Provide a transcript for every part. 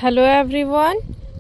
Hello everyone,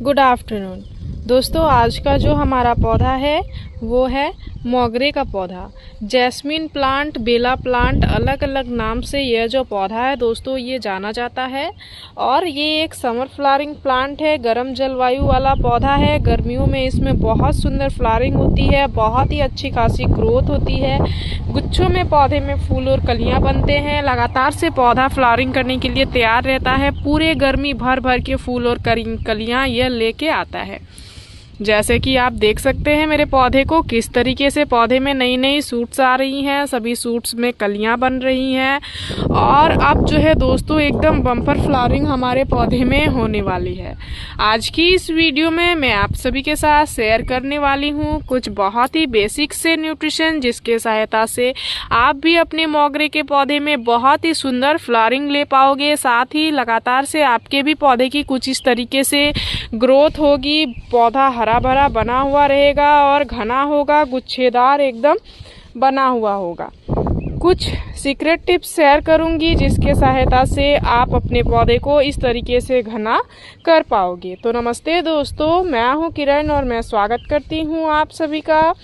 good afternoon. दोस्तों, आज का जो हमारा पौधा है वो है मोगरे का पौधा। जैस्मिन प्लांट, बेला प्लांट, अलग अलग नाम से यह जो पौधा है दोस्तों ये जाना जाता है। और ये एक समर फ्लावरिंग प्लांट है, गर्म जलवायु वाला पौधा है। गर्मियों में इसमें बहुत सुंदर फ्लावरिंग होती है, बहुत ही अच्छी खासी ग्रोथ होती है। गुच्छों में पौधे में फूल और कलियां बनते हैं। लगातार से पौधा फ्लावरिंग करने के लिए तैयार रहता है। पूरे गर्मी भर भर के फूल और कलियां यह लेके आता है। जैसे कि आप देख सकते हैं मेरे पौधे को किस तरीके से पौधे में नई नई सूट्स आ रही हैं, सभी सूट्स में कलियां बन रही हैं। और अब जो है दोस्तों एकदम बम्पर फ्लावरिंग हमारे पौधे में होने वाली है। आज की इस वीडियो में मैं आप सभी के साथ शेयर करने वाली हूं कुछ बहुत ही बेसिक से न्यूट्रिशन, जिसके सहायता से आप भी अपने मोगरे के पौधे में बहुत ही सुंदर फ्लावरिंग ले पाओगे। साथ ही लगातार से आपके भी पौधे की कुछ इस तरीके से ग्रोथ होगी। पौधा हरा भरा बना हुआ रहेगा और घना होगा, गुच्छेदार एकदम बना हुआ होगा। कुछ सीक्रेट टिप्स शेयर करूंगी जिसके सहायता से आप अपने पौधे को इस तरीके से घना कर पाओगे। तो नमस्ते दोस्तों, मैं हूं किरण और मैं स्वागत करती हूं आप सभी का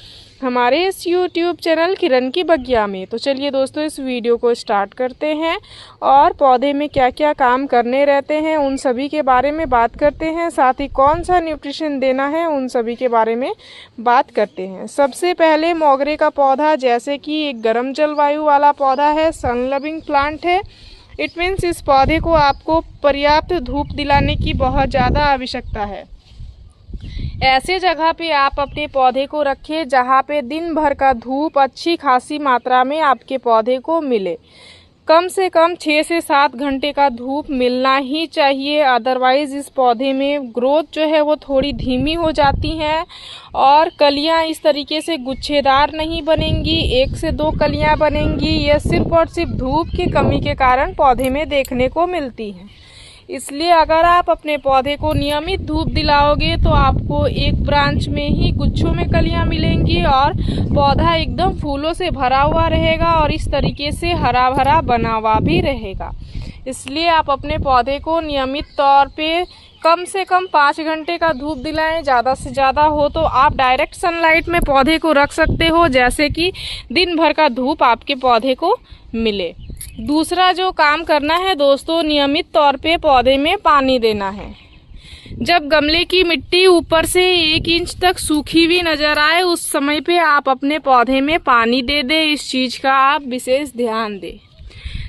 हमारे इस YouTube चैनल किरण की बगिया में। तो चलिए दोस्तों इस वीडियो को स्टार्ट करते हैं और पौधे में क्या क्या काम करने रहते हैं उन सभी के बारे में बात करते हैं। साथ ही कौन सा न्यूट्रिशन देना है उन सभी के बारे में बात करते हैं। सबसे पहले मोगरे का पौधा जैसे कि एक गर्म जलवायु वाला पौधा है, सन लविंग प्लांट है। इट मीन्स इस पौधे को आपको पर्याप्त धूप दिलाने की बहुत ज़्यादा आवश्यकता है। ऐसे जगह पे आप अपने पौधे को रखें जहाँ पे दिन भर का धूप अच्छी खासी मात्रा में आपके पौधे को मिले। कम से कम 6 से 7 घंटे का धूप मिलना ही चाहिए, अदरवाइज इस पौधे में ग्रोथ जो है वो थोड़ी धीमी हो जाती है और कलियां इस तरीके से गुच्छेदार नहीं बनेंगी। 1 से 2 कलियां बनेंगी। यह सिर्फ और सिर्फ धूप की कमी के कारण पौधे में देखने को मिलती हैं। इसलिए अगर आप अपने पौधे को नियमित धूप दिलाओगे तो आपको एक ब्रांच में ही गुच्छों में कलियां मिलेंगी और पौधा एकदम फूलों से भरा हुआ रहेगा और इस तरीके से हरा भरा बना हुआ भी रहेगा। इसलिए आप अपने पौधे को नियमित तौर पे कम से कम 5 घंटे का धूप दिलाएं। ज़्यादा से ज़्यादा हो तो आप डायरेक्ट सनलाइट में पौधे को रख सकते हो, जैसे कि दिन भर का धूप आपके पौधे को मिले। दूसरा जो काम करना है दोस्तों, नियमित तौर पे पौधे में पानी देना है। जब गमले की मिट्टी ऊपर से 1 इंच तक सूखी हुई नजर आए उस समय पे आप अपने पौधे में पानी दे दें। इस चीज़ का आप विशेष ध्यान दें।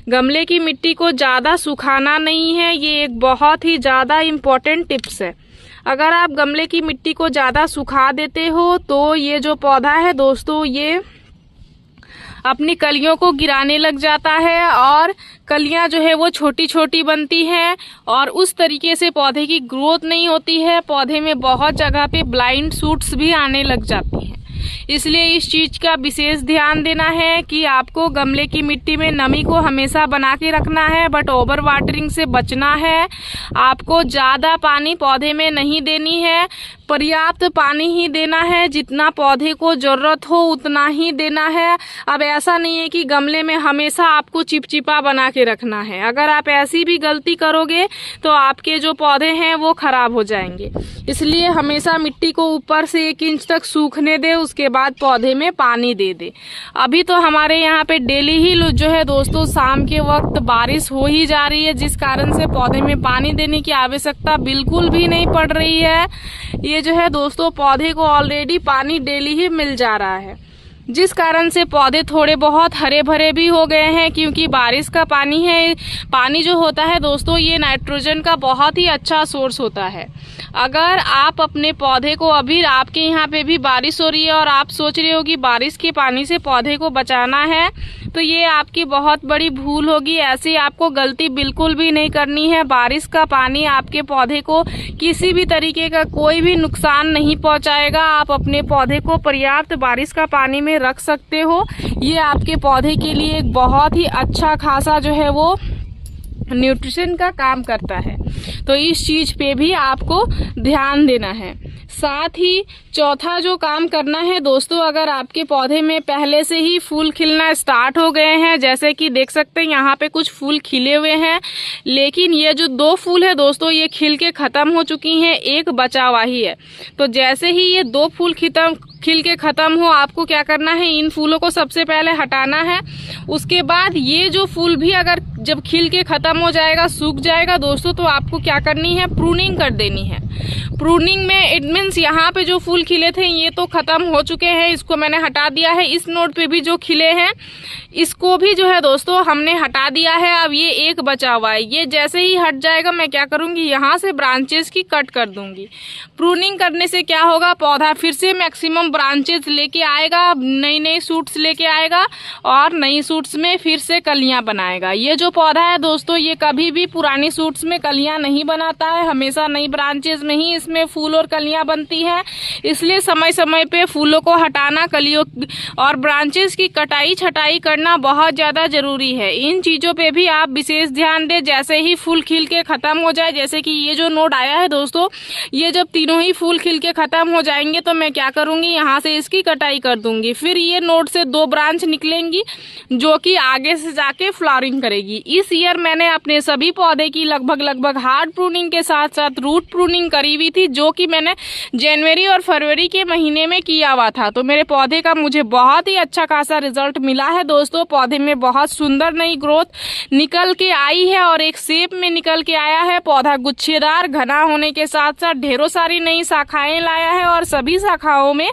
गमले की मिट्टी को ज़्यादा सुखाना नहीं है, ये एक बहुत ही ज़्यादा इम्पोर्टेंट टिप्स है। अगर आप गमले की मिट्टी को ज़्यादा सुखा देते हो तो ये जो पौधा है दोस्तों ये अपनी कलियों को गिराने लग जाता है और कलियां जो है वो छोटी छोटी बनती हैं और उस तरीके से पौधे की ग्रोथ नहीं होती है। पौधे में बहुत जगह पे ब्लाइंड शूट्स भी आने लग जाती हैं। इसलिए इस चीज़ का विशेष ध्यान देना है कि आपको गमले की मिट्टी में नमी को हमेशा बना के रखना है, बट ओवर वाटरिंग से बचना है। आपको ज़्यादा पानी पौधे में नहीं देनी है, पर्याप्त पानी ही देना है। जितना पौधे को ज़रूरत हो उतना ही देना है। अब ऐसा नहीं है कि गमले में हमेशा आपको चिपचिपा बना के रखना है। अगर आप ऐसी भी गलती करोगे तो आपके जो पौधे हैं वो खराब हो जाएंगे। इसलिए हमेशा मिट्टी को ऊपर से 1 इंच तक सूखने दे, उसके बाद पौधे में पानी दे दे। अभी तो हमारे यहाँ पे डेली ही जो है दोस्तों शाम के वक्त बारिश हो ही जा रही है, जिस कारण से पौधे में पानी देने की आवश्यकता बिल्कुल भी नहीं पड़ रही है। ये जो है दोस्तों पौधे को ऑलरेडी पानी डेली ही मिल जा रहा है, जिस कारण से पौधे थोड़े बहुत हरे भरे भी हो गए हैं। क्योंकि बारिश का पानी है, पानी जो होता है दोस्तों ये नाइट्रोजन का बहुत ही अच्छा सोर्स होता है। अगर आप अपने पौधे को, अभी आपके यहाँ पे भी बारिश हो रही है और आप सोच रहे हो कि बारिश के पानी से पौधे को बचाना है, तो ये आपकी बहुत बड़ी भूल होगी। ऐसी आपको गलती बिल्कुल भी नहीं करनी है। बारिश का पानी आपके पौधे को किसी भी तरीके का कोई भी नुकसान नहीं पहुंचाएगा। आप अपने पौधे को पर्याप्त बारिश का पानी में रख सकते हो। ये आपके पौधे के लिए एक बहुत ही अच्छा खासा जो है वो न्यूट्रिशन का काम करता है। तो इस चीज़ पे भी आपको ध्यान देना है। साथ ही चौथा जो काम करना है दोस्तों, अगर आपके पौधे में पहले से ही फूल खिलना स्टार्ट हो गए हैं, जैसे कि देख सकते हैं यहाँ पे कुछ फूल खिले हुए हैं, लेकिन ये जो 2 फूल है दोस्तों ये खिल के ख़त्म हो चुकी हैं, एक बचा हुआ ही है। तो जैसे ही ये 2 फूल खिल के ख़त्म हो, आपको क्या करना है, इन फूलों को सबसे पहले हटाना है। उसके बाद ये जो फूल भी अगर जब खिल के ख़त्म हो जाएगा, सूख जाएगा दोस्तों, तो आपको क्या करनी है, प्रूनिंग कर देनी है। प्रूनिंग में इट मीन्स यहाँ पे जो फूल खिले थे ये तो ख़त्म हो चुके हैं, इसको मैंने हटा दिया है। इस नोड पे भी जो खिले हैं इसको भी जो है दोस्तों हमने हटा दिया है। अब ये एक बचा हुआ है, ये जैसे ही हट जाएगा मैं क्या करूँगी, यहाँ से ब्रांचेस की कट कर दूँगी। प्रूनिंग करने से क्या होगा, पौधा फिर से मैक्सिमम ब्रांचेस लेके आएगा, नई नई सूट्स लेके आएगा और नई सूट्स में फिर से कलियाँ बनाएगा। ये जो पौधा है दोस्तों ये कभी भी पुरानी सूट्स में कलियाँ नहीं बनाता है, हमेशा नई ब्रांचेस में ही इसमें फूल और कलियाँ बनती हैं। इसलिए समय समय पे फूलों को हटाना, कलियों और ब्रांचेस की कटाई छटाई करना बहुत ज़्यादा ज़रूरी है। इन चीज़ों पे भी आप विशेष ध्यान दें। जैसे ही फूल खिल के ख़त्म हो जाए, जैसे कि ये जो नोड आया है दोस्तों, ये जब तीनों ही फूल खिल के ख़त्म हो जाएंगे तो मैं क्या करूँगी, यहाँ से इसकी कटाई कर दूँगी। फिर ये नोड से 2 ब्रांच निकलेंगी जो कि आगे से जाके फ्लावरिंग करेगी। इस ईयर मैंने अपने सभी पौधे की लगभग हार्ड प्रूनिंग के साथ साथ रूट प्रूनिंग करी हुई थी, जो कि मैंने जनवरी और फरवरी के महीने में किया हुआ था। तो मेरे पौधे का मुझे बहुत ही अच्छा खासा रिजल्ट मिला है दोस्तों। पौधे में बहुत सुंदर नई ग्रोथ निकल के आई है और एक शेप में निकल के आया है। पौधा गुच्छेदार घना होने के साथ साथ ढेरों सारी नई शाखाएं लाया है और सभी शाखाओं में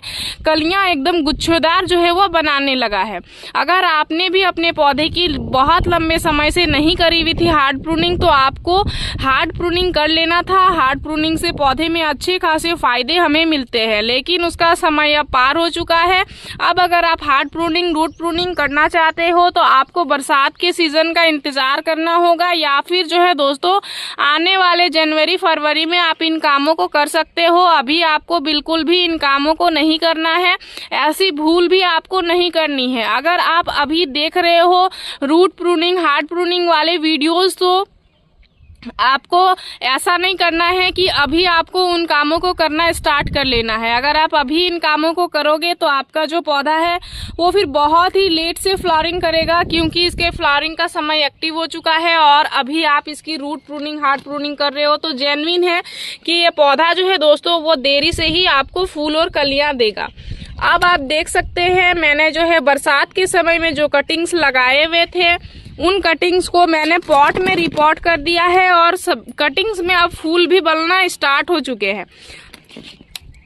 कलियां एकदम गुच्छेदार जो है वो बनाने लगा है। अगर आपने भी अपने पौधे की बहुत लंबे समय से नहीं करी हुई थी हार्ड प्रूनिंग, तो आपको हार्ड प्रूनिंग कर लेना था। हार्ड प्रूनिंग से पौधे में अच्छे खासे फायदे हमें मिलते हैं, लेकिन उसका समय अब पार हो चुका है। अब अगर आप हार्ड प्रूनिंग, रूट प्रूनिंग करना चाहते हो तो आपको बरसात के सीजन का इंतजार करना होगा, या फिर जो है दोस्तों आने वाले जनवरी फरवरी में आप इन कामों को कर सकते हो। अभी आपको बिल्कुल भी इन कामों को नहीं करना है, ऐसी भूल भी आपको नहीं करनी है। अगर आप अभी देख रहे हो रूट प्रूनिंग, हार्ड प्रूनिंग वाले वीडियोस, तो आपको ऐसा नहीं करना है कि अभी आपको उन कामों को करना स्टार्ट कर लेना है। अगर आप अभी इन कामों को करोगे तो आपका जो पौधा है वो फिर बहुत ही लेट से फ्लावरिंग करेगा, क्योंकि इसके फ्लावरिंग का समय एक्टिव हो चुका है और अभी आप इसकी रूट प्रूनिंग, हार्ड प्रूनिंग कर रहे हो। तो जेन्युइन है कि ये पौधा जो है दोस्तों वो देरी से ही आपको फूल और कलियां देगा। अब आप देख सकते हैं मैंने जो है बरसात के समय में जो कटिंग्स लगाए हुए थे उन कटिंग्स को मैंने पॉट में रिपोर्ट कर दिया है और सब कटिंग्स में अब फूल भी बनना स्टार्ट हो चुके हैं।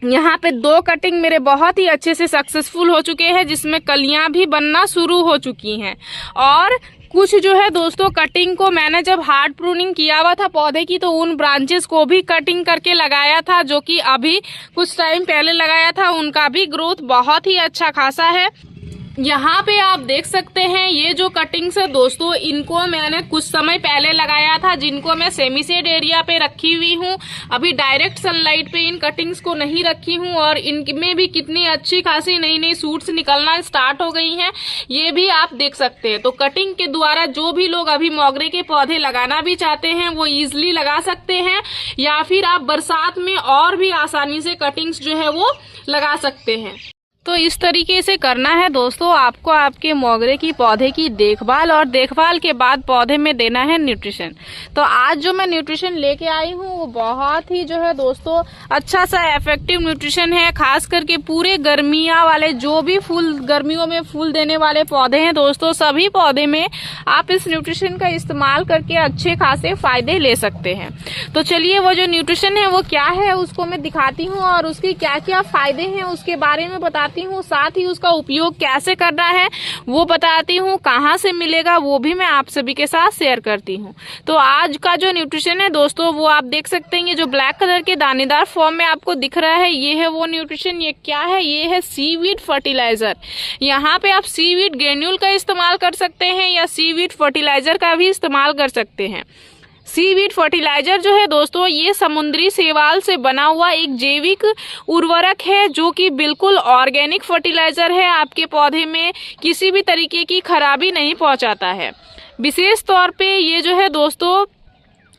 यहाँ पे 2 कटिंग मेरे बहुत ही अच्छे से सक्सेसफुल हो चुके हैं, जिसमें कलियां भी बनना शुरू हो चुकी हैं। और कुछ जो है दोस्तों कटिंग को मैंने जब हार्ड प्रूनिंग किया हुआ था पौधे की, तो उन ब्रांचेस को भी कटिंग करके लगाया था, जो कि अभी कुछ टाइम पहले लगाया था। उनका भी ग्रोथ बहुत ही अच्छा खासा है। यहाँ पे आप देख सकते हैं ये जो कटिंग्स है दोस्तों, इनको मैंने कुछ समय पहले लगाया था, जिनको मैं सेमी शेड एरिया पे रखी हुई हूँ। अभी डायरेक्ट सनलाइट पे इन कटिंग्स को नहीं रखी हूँ और इनमें भी कितनी अच्छी खासी नई नई सूट्स निकलना स्टार्ट हो गई हैं, ये भी आप देख सकते हैं। तो कटिंग के द्वारा जो भी लोग अभी मोगरे के पौधे लगाना भी चाहते हैं वो ईजिली लगा सकते हैं, या फिर आप बरसात में और भी आसानी से कटिंग्स जो है वो लगा सकते हैं। तो इस तरीके से करना है दोस्तों आपको आपके मोगरे की पौधे की देखभाल, और देखभाल के बाद पौधे में देना है न्यूट्रिशन। तो आज जो मैं न्यूट्रिशन लेके आई हूँ वो बहुत ही जो है दोस्तों अच्छा सा इफेक्टिव न्यूट्रिशन है, खास करके पूरे गर्मियाँ वाले जो भी फूल गर्मियों में फूल देने वाले पौधे हैं दोस्तों, सभी पौधे में आप इस न्यूट्रिशन का इस्तेमाल करके अच्छे खासे फायदे ले सकते हैं। तो चलिए वो जो न्यूट्रिशन है वो क्या है उसको मैं दिखाती हूँ और उसके क्या क्या फायदे हैं उसके बारे में बताती हूँ, साथ ही उसका उपयोग कैसे करना है वो बताती हूँ, कहाँ से मिलेगा वो भी मैं आप सभी के साथ शेयर करती हूँ। तो आज का जो न्यूट्रिशन है दोस्तों वो आप देख सकते हैं, ये जो ब्लैक कलर के दानेदार फॉर्म में आपको दिख रहा है ये है वो न्यूट्रिशन। ये क्या है, ये है सीवीड फर्टिलाइजर। यहाँ पे आप सीवीड ग्रेन्यूल का इस्तेमाल कर सकते हैं या सीवीड फर्टिलाइजर का भी इस्तेमाल कर सकते हैं। सीवीड फर्टिलाइजर जो है दोस्तों ये समुद्री शैवाल से बना हुआ एक जैविक उर्वरक है, जो कि बिल्कुल ऑर्गेनिक फर्टिलाइजर है, आपके पौधे में किसी भी तरीके की खराबी नहीं पहुंचाता है। विशेष तौर पे ये जो है दोस्तों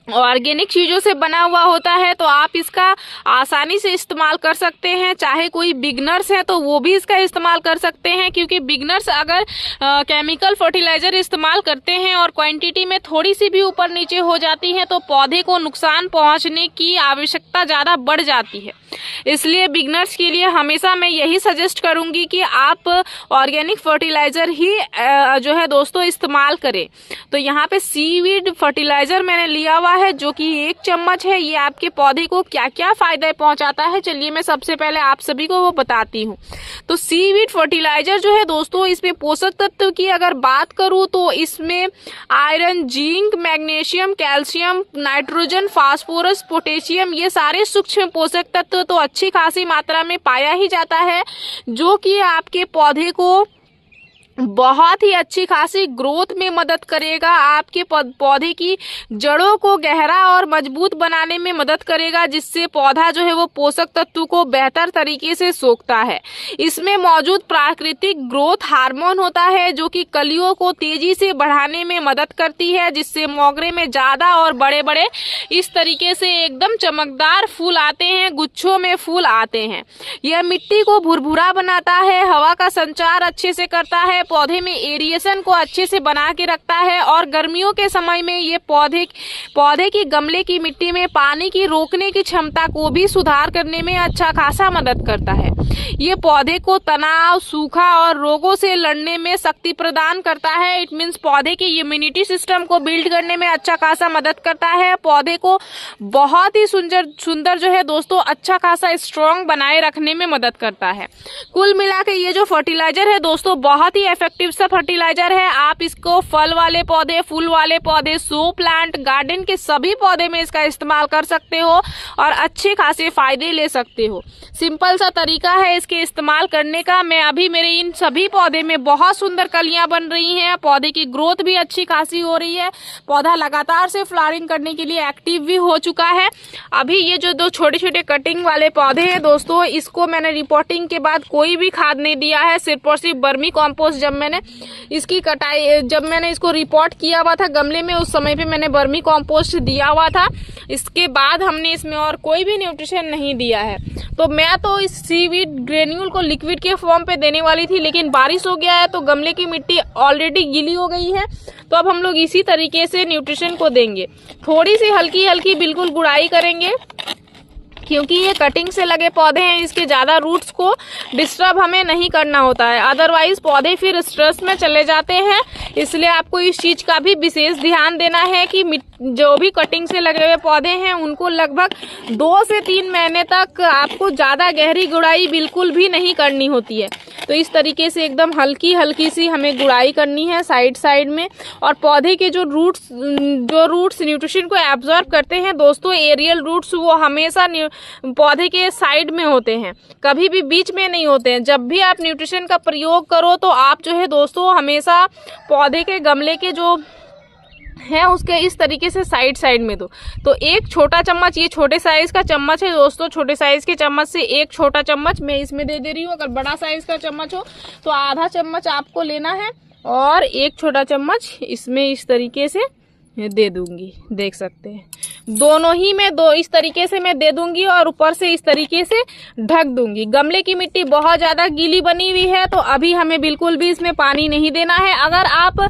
ऑर्गेनिक चीज़ों से बना हुआ होता है, तो आप इसका आसानी से इस्तेमाल कर सकते हैं। चाहे कोई बिगनर्स है तो वो भी इसका इस्तेमाल कर सकते हैं, क्योंकि बिगनर्स अगर केमिकल फर्टिलाइज़र इस्तेमाल करते हैं और क्वांटिटी में थोड़ी सी भी ऊपर नीचे हो जाती है तो पौधे को नुकसान पहुंचने की आवश्यकता ज़्यादा बढ़ जाती है। इसलिए बिगनर्स के लिए हमेशा मैं यही सजेस्ट करूंगी कि आप ऑर्गेनिक फर्टिलाइज़र ही जो है दोस्तों इस्तेमाल करें। तो यहाँ पे सीवीड फर्टिलाइज़र मैंने लिया हुआ है जो कि 1 चम्मच है। ये आपके पौधे को क्या क्या फायदे पहुंचाता है, चलिए मैं सबसे पहले आप सभी को वो बताती हूँ। तो सीवीड फर्टिलाइज़र जो है दोस्तों, इसमें पोषक तत्व की अगर बात करूँ तो इसमें iron, zinc, magnesium, calcium, nitrogen, phosphorus, potassium, ये सारे सूक्ष्म पोषक तत्व तो अच्छी खासी मात्रा में पाया ही जाता है, जो कि आपके पौधे को बहुत ही अच्छी खासी ग्रोथ में मदद करेगा। आपके पौधे की जड़ों को गहरा और मजबूत बनाने में मदद करेगा, जिससे पौधा जो है वो पोषक तत्व को बेहतर तरीके से सोखता है। इसमें मौजूद प्राकृतिक ग्रोथ हार्मोन होता है जो कि कलियों को तेजी से बढ़ाने में मदद करती है, जिससे मोगरे में ज्यादा और बड़े बड़े इस तरीके से एकदम चमकदार फूल आते हैं, गुच्छों में फूल आते हैं। यह मिट्टी को भुरभुरा बनाता है, हवा का संचार अच्छे से करता है, पौधे में एरिएशन को अच्छे से बना के रखता है और गर्मियों के समय में ये पौधे की गमले की मिट्टी में पानी की रोकने की क्षमता को भी सुधार करने में अच्छा खासा मदद करता है। ये पौधे को तनाव, सूखा और रोगों से लड़ने में शक्ति प्रदान करता है। इट मीन्स पौधे की इम्यूनिटी सिस्टम को बिल्ड करने में अच्छा खासा मदद करता है। पौधे को बहुत ही सुंदर जो है दोस्तों अच्छा खासा स्ट्रॉन्ग बनाए रखने में मदद करता है। कुल मिला के ये जो फर्टिलाइजर है दोस्तों बहुत ही इफेक्टिव सा फर्टिलाइजर है। आप इसको फल वाले पौधे, फूल वाले पौधे, शो प्लांट, गार्डन के सभी पौधे में इसका इस्तेमाल कर सकते हो और अच्छे खासे फायदे ले सकते हो। सिंपल सा तरीका है इसके इस्तेमाल करने का। मैं अभी मेरे इन सभी पौधे में बहुत सुंदर कलियां बन रही हैं, पौधे की ग्रोथ भी अच्छी खासी हो रही है, पौधा लगातार से फ्लावरिंग करने के लिए एक्टिव भी हो चुका है। अभी ये जो 2 छोटे छोटे कटिंग वाले पौधे हैं दोस्तों, इसको मैंने रिपोर्टिंग के बाद कोई भी खाद नहीं दिया है, सिर्फ और सिर्फ वर्मी कॉम्पोस्ट जब मैंने इसको रिपोर्ट किया हुआ था गमले में, उस समय पे मैंने वर्मी कॉम्पोस्ट दिया हुआ था। इसके बाद हमने इसमें और कोई भी न्यूट्रिशन नहीं दिया है। तो मैं तो इस सीवीड ग्रेन्यूल को लिक्विड के फॉर्म पे देने वाली थी, लेकिन बारिश हो गया है तो गमले की मिट्टी ऑलरेडी गीली हो गई है। तो अब हम लोग इसी तरीके से न्यूट्रिशन को देंगे। थोड़ी सी हल्की हल्की बिल्कुल गुड़ाई करेंगे, क्योंकि ये कटिंग से लगे पौधे हैं, इसके ज़्यादा रूट्स को डिस्टर्ब हमें नहीं करना होता है, अदरवाइज पौधे फिर स्ट्रेस में चले जाते हैं। इसलिए आपको इस चीज़ का भी विशेष ध्यान देना है कि जो भी कटिंग से लगे हुए पौधे हैं उनको लगभग 2 से 3 महीने तक आपको ज़्यादा गहरी गुड़ाई बिल्कुल भी नहीं करनी होती है। तो इस तरीके से एकदम हल्की हल्की सी हमें गुड़ाई करनी है साइड में। और पौधे के जो रूट्स न्यूट्रिशन को एब्जॉर्ब करते हैं दोस्तों, एरियल रूट्स, वो हमेशा पौधे के साइड में होते हैं, कभी भी बीच में नहीं होते हैं। जब भी आप न्यूट्रिशन का प्रयोग करो तो आप जो है दोस्तों हमेशा पौधे के गमले के जो है उसके इस तरीके से साइड में दो। तो 1 छोटा चम्मच, ये छोटे साइज का चम्मच है दोस्तों, छोटे साइज के चम्मच से 1 छोटा चम्मच मैं इसमें दे रही हूँ। अगर बड़ा साइज का चम्मच हो तो आधा चम्मच आपको लेना है और 1 छोटा चम्मच इसमें इस तरीके से दे दूंगी। देख सकते हैं दोनों ही में इस तरीके से मैं दे दूंगी और ऊपर से इस तरीके से ढक दूंगी। गमले की मिट्टी बहुत ज्यादा गीली बनी हुई है तो अभी हमें बिल्कुल भी इसमें पानी नहीं देना है। अगर आप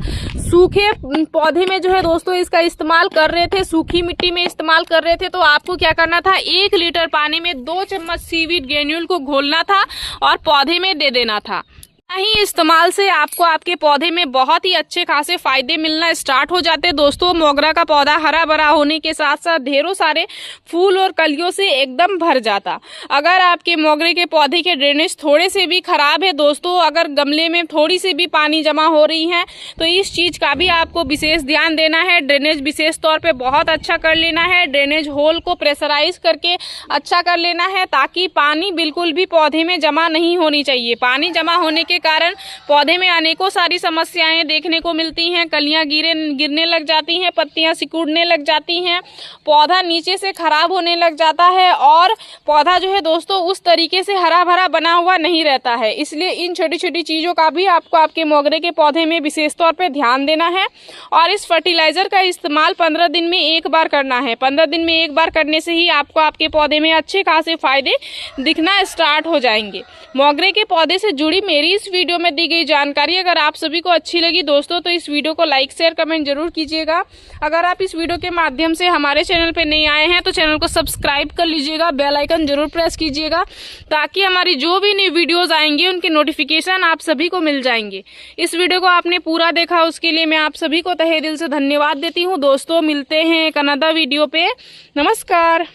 सूखे पौधे में जो है दोस्तों इसका इस्तेमाल कर रहे थे, सूखी मिट्टी में इस्तेमाल कर रहे थे, तो आपको क्या करना था, 1 लीटर पानी में 2 चम्मच सीवीड ग्रेन्यूल को घोलना था और पौधे में दे देना था। ही इस्तेमाल से आपको आपके पौधे में बहुत ही अच्छे खासे फायदे मिलना स्टार्ट हो जाते हैं दोस्तों। मोगरा का पौधा हरा भरा होने के साथ साथ ढेरों सारे फूल और कलियों से एकदम भर जाता। अगर आपके मोगरे के पौधे के ड्रेनेज थोड़े से भी खराब है दोस्तों, अगर गमले में थोड़ी सी भी पानी जमा हो रही है तो इस चीज का भी आपको विशेष ध्यान देना है। ड्रेनेज विशेष तौर पे बहुत अच्छा कर लेना है, ड्रेनेज होल को प्रेशराइज करके अच्छा कर लेना है, ताकि पानी बिल्कुल भी पौधे में जमा नहीं होनी चाहिए। पानी जमा होने के जिसके कारण पौधे में अनेकों सारी समस्याएं देखने को मिलती हैं। कलियां गिरने लग जाती हैं, पत्तियां सिकुड़ने लग जाती हैं, पौधा नीचे से खराब होने लग जाता है और पौधा जो है दोस्तों उस तरीके से हरा भरा बना हुआ नहीं रहता है। इसलिए इन छोटी छोटी चीज़ों का भी आपको आपके मोगरे के पौधे में विशेष तौर पे ध्यान देना है। और इस फर्टिलाइज़र का इस्तेमाल 15 दिन में एक बार करना है। 15 दिन में एक बार करने से ही आपको आपके पौधे में अच्छे खासे फायदे दिखना स्टार्ट हो जाएंगे। मोगरे के पौधे से जुड़ी मेरी इस वीडियो में दी गई जानकारी अगर आप सभी को अच्छी लगी दोस्तों तो इस वीडियो को लाइक शेयर कमेंट जरूर कीजिएगा। अगर आप इस वीडियो के माध्यम से हमारे चैनल पे नए आए हैं तो चैनल को सब्सक्राइब कर लीजिएगा, बेल आइकन जरूर प्रेस कीजिएगा ताकि हमारी जो भी नई वीडियोस आएंगी उनके नोटिफिकेशन आप सभी को मिल जाएंगे। इस वीडियो को आपने पूरा देखा उसके लिए मैं आप सभी को तहे दिल से धन्यवाद देती हूँ। दोस्तों मिलते हैं एक अनदर वीडियो पे। नमस्कार।